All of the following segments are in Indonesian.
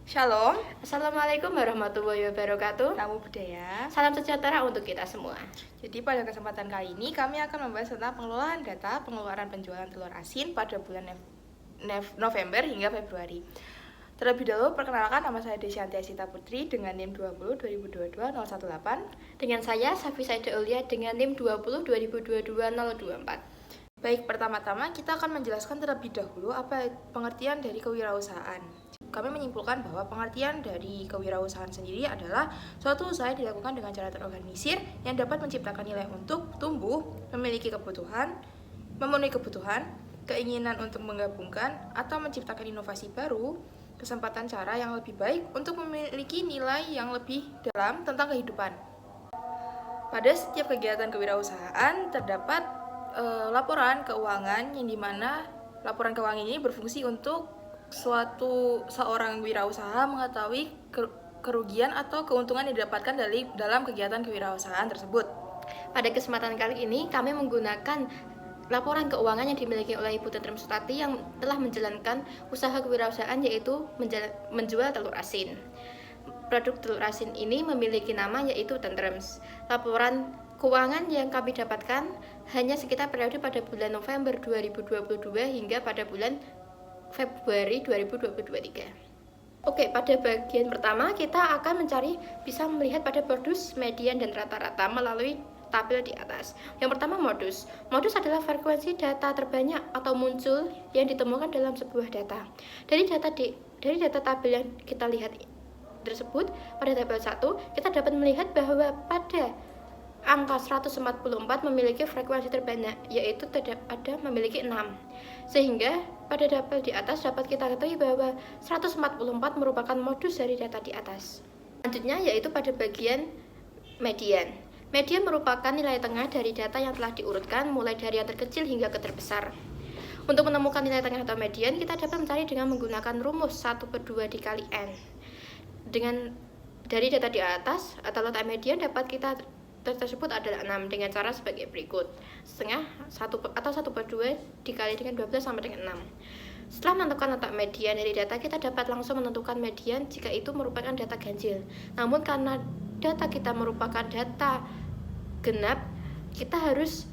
Shalom, Assalamualaikum warahmatullahi wabarakatuh. namo budaya. Salam sejahtera untuk kita semua. Jadi pada kesempatan kali ini kami akan membahas tentang pengelolaan data pengeluaran penjualan telur asin pada bulan November hingga Februari. Terlebih dahulu perkenalkan, nama saya Desyanti Asita Putri dengan NIM 20 2022 018. Dengan saya Safi Saida Ulia dengan NIM 20 2022 024. Baik, pertama-tama kita akan menjelaskan terlebih dahulu apa pengertian dari kewirausahaan. Kami menyimpulkan bahwa pengertian dari kewirausahaan sendiri adalah suatu usaha yang dilakukan dengan cara terorganisir yang dapat menciptakan nilai untuk tumbuh, memiliki kebutuhan, memenuhi kebutuhan, keinginan untuk menggabungkan atau menciptakan inovasi baru, kesempatan cara yang lebih baik untuk memiliki nilai yang lebih dalam tentang kehidupan. Pada setiap kegiatan kewirausahaan terdapat laporan keuangan yang dimana laporan keuangan ini berfungsi untuk seorang wirausaha mengetahui kerugian atau keuntungan yang didapatkan dalam kegiatan kewirausahaan tersebut. Pada kesempatan kali ini kami menggunakan laporan keuangan yang dimiliki oleh Ibu Tentrem Sutati yang telah menjalankan usaha kewirausahaan, yaitu menjual telur asin. Produk telur asin ini memiliki nama yaitu Tentrems. Laporan keuangan yang kami dapatkan hanya sekitar periode pada bulan November 2022 hingga pada bulan Februari 2023. Oke, pada bagian pertama kita akan bisa melihat pada modus, median, dan rata-rata melalui tabel di atas. Yang pertama, modus. Modus adalah frekuensi data terbanyak atau muncul yang ditemukan dalam sebuah data. Dari data tabel yang kita lihat tersebut, pada tabel 1 kita dapat melihat bahwa pada angka 144 memiliki frekuensi terbanyak, yaitu memiliki 6. Sehingga pada tabel di atas dapat kita ketahui bahwa 144 merupakan modus dari data di atas. Selanjutnya yaitu pada bagian median. Median merupakan nilai tengah dari data yang telah diurutkan mulai dari yang terkecil hingga ke terbesar. Untuk menemukan nilai tengah atau median, kita dapat mencari dengan menggunakan rumus 1/2 dikali N. Dari data di atas atau letak median dapat kita tersebut adalah 6 dengan cara sebagai berikut. Setengah 1/2 dikali dengan 12 sama dengan 6. Setelah menentukan letak median dari data, kita dapat langsung menentukan median jika itu merupakan data ganjil. Namun karena data kita merupakan data genap, kita harus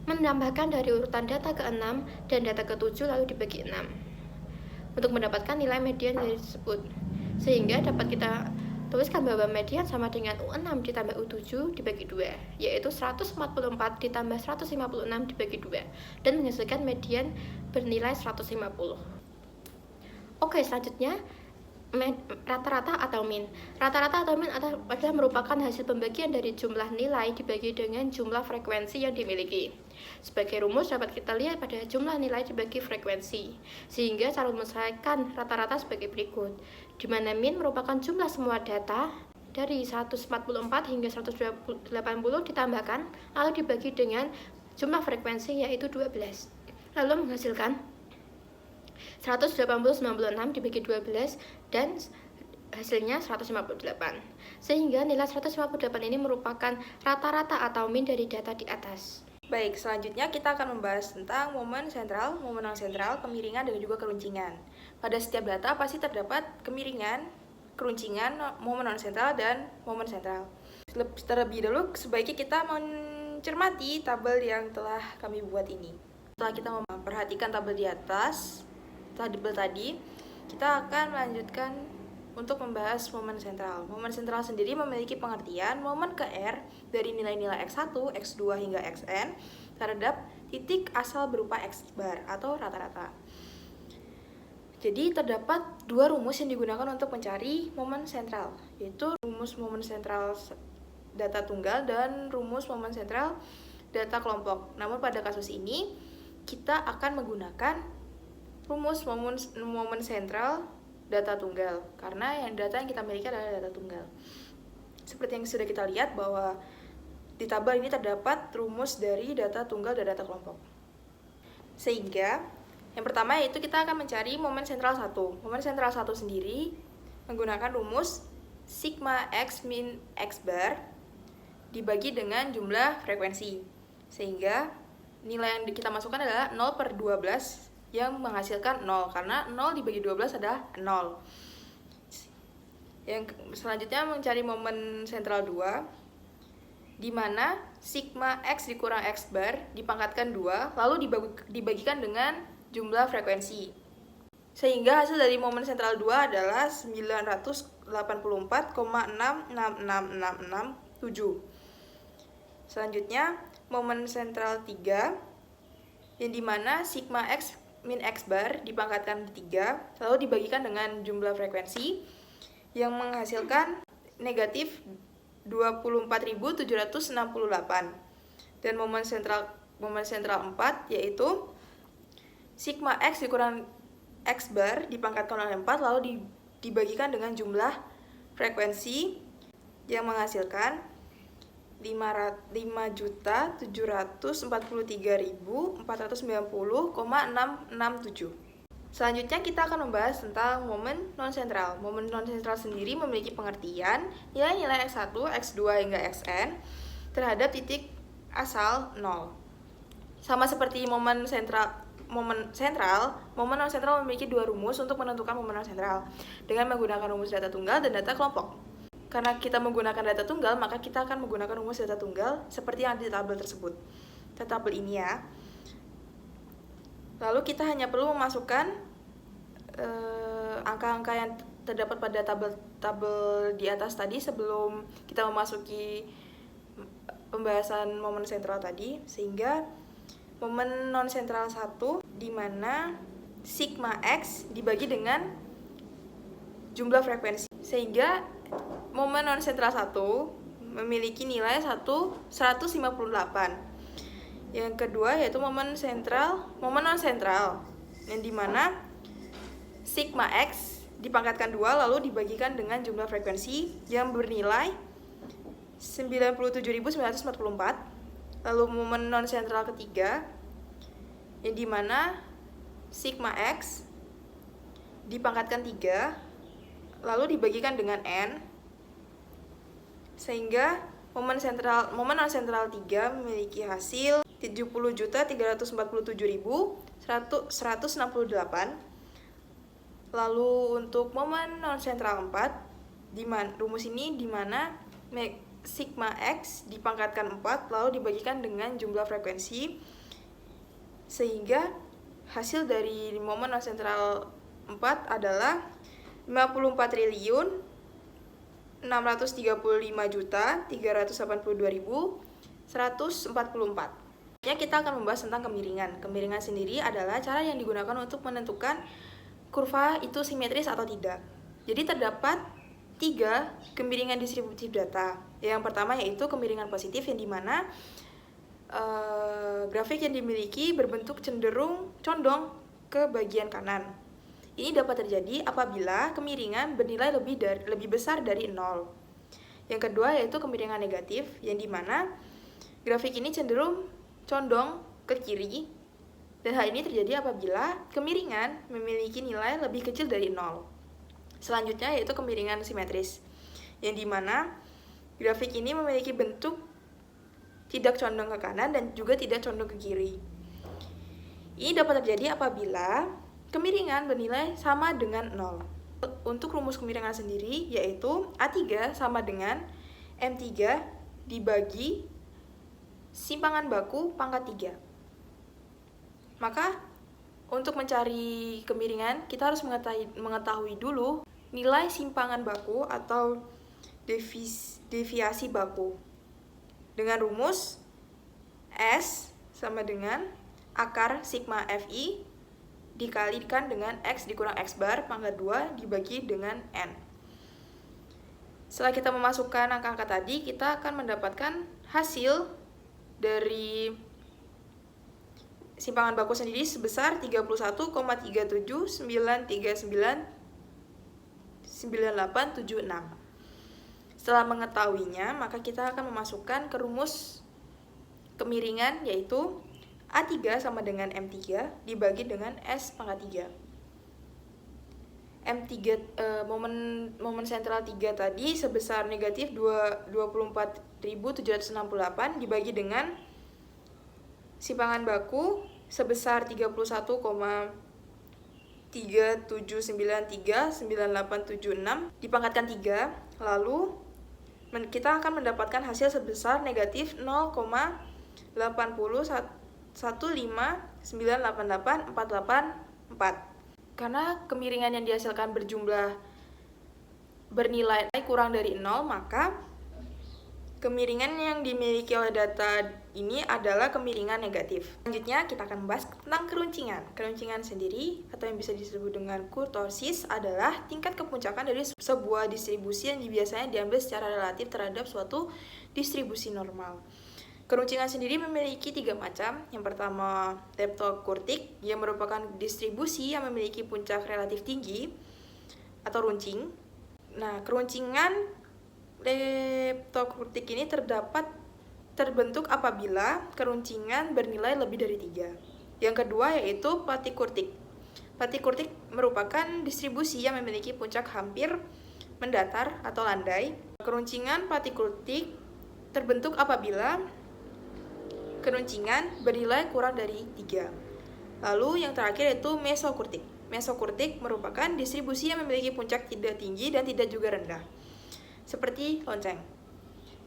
menambahkan dari urutan data ke-6 dan data ke-7 lalu dibagi 6 untuk mendapatkan nilai median dari tersebut. Sehingga dapat kita tuliskan bahwa median sama dengan U6 ditambah U7 dibagi 2, yaitu 144 ditambah 156 dibagi 2, dan menghasilkan median bernilai 150. Oke, selanjutnya rata-rata atau min. Rata-rata atau min adalah merupakan hasil pembagian dari jumlah nilai dibagi dengan jumlah frekuensi yang dimiliki. Sebagai rumus dapat kita lihat pada jumlah nilai dibagi frekuensi, sehingga cara menyelesaikan rata-rata sebagai berikut, di mana min merupakan jumlah semua data dari 144 hingga 180 ditambahkan lalu dibagi dengan jumlah frekuensi yaitu 12, lalu menghasilkan 180/96 dibagi 12 dan hasilnya 158. Sehingga nilai 158 ini merupakan rata-rata atau min dari data di atas. Baik, selanjutnya kita akan membahas tentang momen sentral, kemiringan, dan juga keruncingan. Pada setiap data pasti terdapat kemiringan, keruncingan, momen non sentral, dan momen sentral. Terlebih dahulu sebaiknya kita mencermati tabel yang telah kami buat ini. Setelah kita memperhatikan tabel di atas, tabel tadi, kita akan melanjutkan untuk membahas momen sentral. Momen sentral sendiri memiliki pengertian momen ke R dari nilai-nilai X1, X2 hingga Xn terhadap titik asal berupa X bar atau rata-rata. Jadi terdapat dua rumus yang digunakan untuk mencari momen sentral, yaitu rumus momen sentral data tunggal dan rumus momen sentral data kelompok. Namun pada kasus ini kita akan menggunakan rumus momen sentral data tunggal, karena data yang kita miliki adalah data tunggal. Seperti yang sudah kita lihat bahwa di tabel ini terdapat rumus dari data tunggal dan data kelompok. Sehingga yang pertama yaitu kita akan mencari momen sentral 1. Momen sentral 1 sendiri menggunakan rumus sigma X min X bar dibagi dengan jumlah frekuensi. Sehingga nilai yang kita masukkan adalah 0/12 yang menghasilkan 0, karena 0 dibagi 12 adalah 0. Yang selanjutnya mencari momen sentral 2, di mana sigma X dikurang X bar dipangkatkan 2, lalu dibagikan dengan jumlah frekuensi. Sehingga hasil dari momen sentral 2 adalah 984,6666667. Selanjutnya, momen sentral 3, yang dimana sigma X min X bar dipangkatkan 3, lalu dibagikan dengan jumlah frekuensi yang menghasilkan negatif 24.768. Dan momen sentral 4 yaitu sigma X dikurang X bar dipangkatkan oleh 4, lalu dibagikan dengan jumlah frekuensi yang menghasilkan 5.743.490,667. Selanjutnya kita akan membahas tentang momen non-sentral. Momen non-sentral sendiri memiliki pengertian nilai-nilai X1, X2 hingga Xn terhadap titik asal 0. Sama seperti momen non-sentral memiliki dua rumus untuk menentukan momen non-sentral dengan menggunakan rumus data tunggal dan data kelompok. Karena kita menggunakan data tunggal, maka kita akan menggunakan rumus data tunggal seperti yang ada di tabel tersebut. Tabel ini ya. Lalu kita hanya perlu memasukkan angka-angka yang terdapat pada tabel di atas tadi sebelum kita memasuki pembahasan momen sentral tadi, sehingga momen non-sentral 1 di mana sigma X dibagi dengan jumlah frekuensi, sehingga momen non-sentral 1 memiliki nilai 158. Yang kedua yaitu momen non-sentral yang dimana sigma X dipangkatkan 2 lalu dibagikan dengan jumlah frekuensi yang bernilai 97.944. Lalu momen non-sentral ketiga yang dimana sigma X dipangkatkan 3 lalu dibagikan dengan N, sehingga momen non-sentral 3 memiliki hasil 70.347.168. Lalu untuk momen non-sentral 4, rumus ini dimana sigma X dipangkatkan 4 lalu dibagikan dengan jumlah frekuensi, sehingga hasil dari momen non-sentral 4 adalah 54.635.382.144. Kita akan membahas tentang kemiringan. Kemiringan sendiri adalah cara yang digunakan untuk menentukan kurva itu simetris atau tidak. Jadi terdapat 3 kemiringan distributif data. Yang pertama yaitu kemiringan positif, yang dimana grafik yang dimiliki berbentuk cenderung condong ke bagian kanan. Ini dapat terjadi apabila kemiringan bernilai lebih besar dari 0. Yang kedua yaitu kemiringan negatif, yang dimana grafik ini cenderung condong ke kiri, dan hal ini terjadi apabila kemiringan memiliki nilai lebih kecil dari 0. Selanjutnya yaitu kemiringan simetris, yang dimana grafik ini memiliki bentuk tidak condong ke kanan dan juga tidak condong ke kiri. Ini dapat terjadi apabila kemiringan bernilai sama dengan 0. Untuk rumus kemiringan sendiri yaitu A3 sama dengan M3 dibagi simpangan baku pangkat 3. Maka untuk mencari kemiringan kita harus mengetahui dulu nilai simpangan baku atau deviasi baku dengan rumus S sama dengan akar sigma Fi dikalikan dengan X dikurang X bar pangkat 2 dibagi dengan N. Setelah kita memasukkan angka-angka tadi, kita akan mendapatkan hasil dari simpangan baku sendiri sebesar 31,379399876. Setelah mengetahuinya, maka kita akan memasukkan ke rumus kemiringan yaitu A3 sama dengan M3 dibagi dengan S pangkat 3. Momen sentral 3 tadi sebesar negatif 24.768 dibagi dengan simpangan baku sebesar 31,3793998 3793, 9876 dipangkatkan 3, lalu kita akan mendapatkan hasil sebesar negatif 0,801598848. Karena kemiringan yang dihasilkan bernilai kurang dari 0, maka kemiringan yang dimiliki oleh data ini adalah kemiringan negatif. Selanjutnya kita akan membahas tentang keruncingan. Keruncingan sendiri atau yang bisa disebut dengan kurtosis adalah tingkat kepuncakan dari sebuah distribusi yang biasanya diambil secara relatif terhadap suatu distribusi normal. Keruncingan sendiri memiliki 3 macam. Yang pertama, leptokurtik yang merupakan distribusi yang memiliki puncak relatif tinggi atau runcing. Nah, keruncingan leptokurtik ini terbentuk apabila keruncingan bernilai lebih dari 3. Yang kedua yaitu patikurtik. Patikurtik merupakan distribusi yang memiliki puncak hampir mendatar atau landai. Keruncingan patikurtik terbentuk apabila keruncingan bernilai kurang dari 3. Lalu yang terakhir yaitu mesokurtik. Mesokurtik merupakan distribusi yang memiliki puncak tidak tinggi dan tidak juga rendah, seperti lonceng.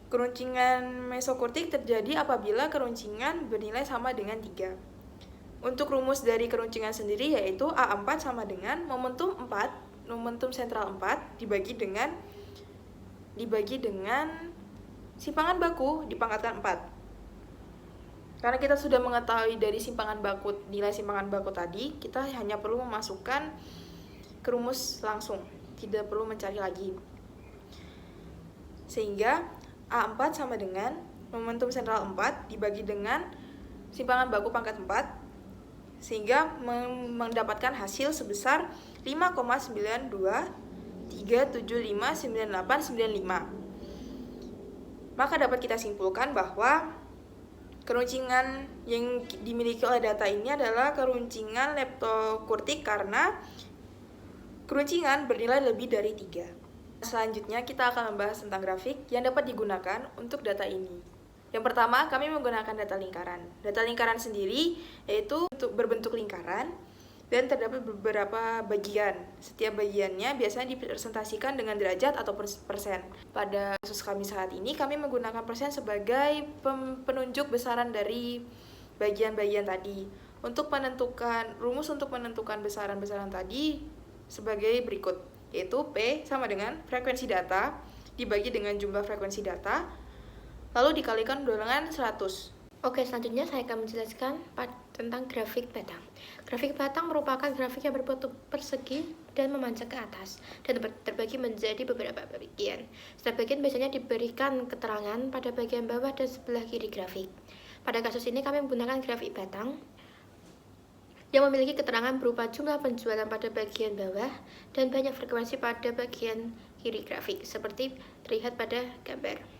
Keruncingan mesokurtik terjadi apabila keruncingan bernilai sama dengan 3. Untuk rumus dari keruncingan sendiri yaitu A4 sama dengan momentum sentral 4 dibagi dengan simpangan baku dipangkatkan 4. Karena kita sudah mengetahui dari nilai simpangan baku tadi, kita hanya perlu memasukkan ke rumus langsung, tidak perlu mencari lagi. Sehingga A4 sama dengan momentum sentral 4 dibagi dengan simpangan baku pangkat 4, sehingga mendapatkan hasil sebesar 5,9237599895. Maka dapat kita simpulkan bahwa keruncingan yang dimiliki oleh data ini adalah keruncingan leptokurtik karena keruncingan bernilai lebih dari 3. Selanjutnya kita akan membahas tentang grafik yang dapat digunakan untuk data ini. Yang pertama, kami menggunakan data lingkaran. Data lingkaran sendiri yaitu berbentuk lingkaran dan terdapat beberapa bagian. Setiap bagiannya biasanya dipresentasikan dengan derajat atau persen. Pada kasus kami saat ini, kami menggunakan persen sebagai penunjuk besaran dari bagian-bagian tadi. Rumus untuk menentukan besaran-besaran tadi sebagai berikut, yaitu P sama dengan frekuensi data dibagi dengan jumlah frekuensi data, lalu dikalikan dengan 100. Oke, selanjutnya saya akan menjelaskan tentang grafik batang. Grafik batang merupakan grafik yang berbentuk persegi dan memanjang ke atas dan terbagi menjadi beberapa bagian. Setiap bagian biasanya diberikan keterangan pada bagian bawah dan sebelah kiri grafik. Pada kasus ini kami menggunakan grafik batang yang memiliki keterangan berupa jumlah penjualan pada bagian bawah dan banyak frekuensi pada bagian kiri grafik, seperti terlihat pada gambar.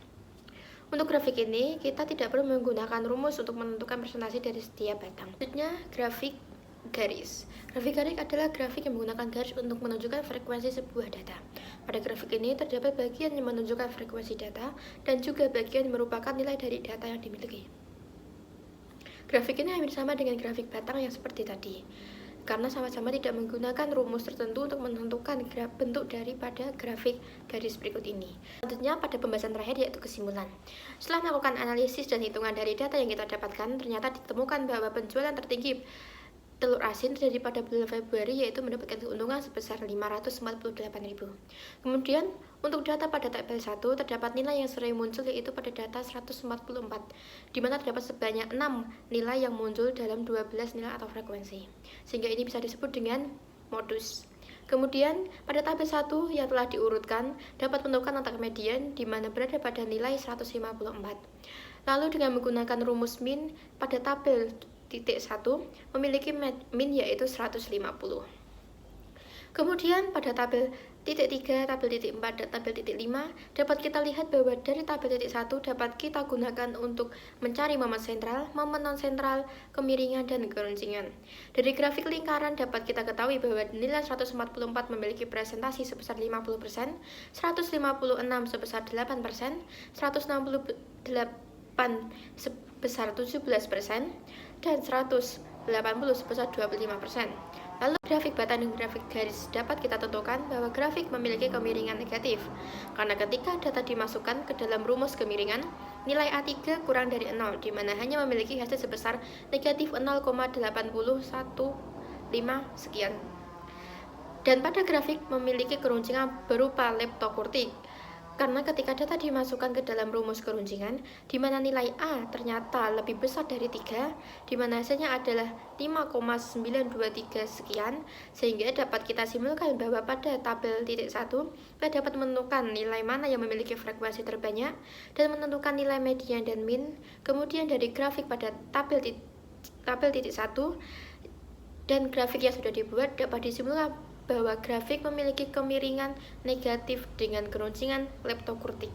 Untuk grafik ini, kita tidak perlu menggunakan rumus untuk menentukan presentasi dari setiap batang. Selanjutnya, grafik garis. Grafik garis adalah grafik yang menggunakan garis untuk menunjukkan frekuensi sebuah data. Pada grafik ini, terdapat bagian yang menunjukkan frekuensi data dan juga bagian yang merupakan nilai dari data yang dimiliki. Grafik ini hampir sama dengan grafik batang yang seperti tadi, karena sama-sama tidak menggunakan rumus tertentu untuk menentukan bentuk daripada grafik garis berikut ini. Selanjutnya pada pembahasan terakhir yaitu kesimpulan. Setelah melakukan analisis dan hitungan dari data yang kita dapatkan, ternyata ditemukan bahwa penjualan tertinggi telur asin terjadi pada bulan Februari, yaitu mendapatkan keuntungan sebesar 548.000. Kemudian untuk data pada tabel 1 terdapat nilai yang sering muncul, yaitu pada data 144, di mana terdapat sebanyak 6 nilai yang muncul dalam 12 nilai atau frekuensi, sehingga ini bisa disebut dengan modus. Kemudian pada tabel 1 yang telah diurutkan dapat menentukan angka median di mana berada pada nilai 154. Lalu dengan menggunakan rumus min pada tabel titik 1 memiliki min yaitu 150. Kemudian pada tabel titik 3, tabel titik 4, dan tabel titik 5 dapat kita lihat bahwa dari tabel titik 1 dapat kita gunakan untuk mencari momen sentral, momen non sentral, kemiringan, dan keruncingan. Dari grafik lingkaran dapat kita ketahui bahwa nilai 144 memiliki presentasi sebesar 50%, 156 sebesar 8%, 168 sebesar 17%, dan 180 sebesar 25%. Lalu grafik bata dan grafik garis dapat kita tentukan bahwa grafik memiliki kemiringan negatif, karena ketika data dimasukkan ke dalam rumus kemiringan, nilai A3 kurang dari 0, di mana hanya memiliki hasil sebesar negatif 0,8115 sekian. Dan pada grafik memiliki keruncingan berupa leptokurtik, karena ketika data dimasukkan ke dalam rumus keruncingan, di mana nilai A ternyata lebih besar dari 3, di mana hasilnya adalah 5,923 sekian, sehingga dapat kita simpulkan bahwa pada tabel titik 1, kita dapat menentukan nilai mana yang memiliki frekuensi terbanyak, dan menentukan nilai median dan min. Kemudian dari grafik pada tabel titik 1, dan grafik yang sudah dibuat dapat disimpulkan bahwa grafik memiliki kemiringan negatif dengan keruncingan leptokurtik.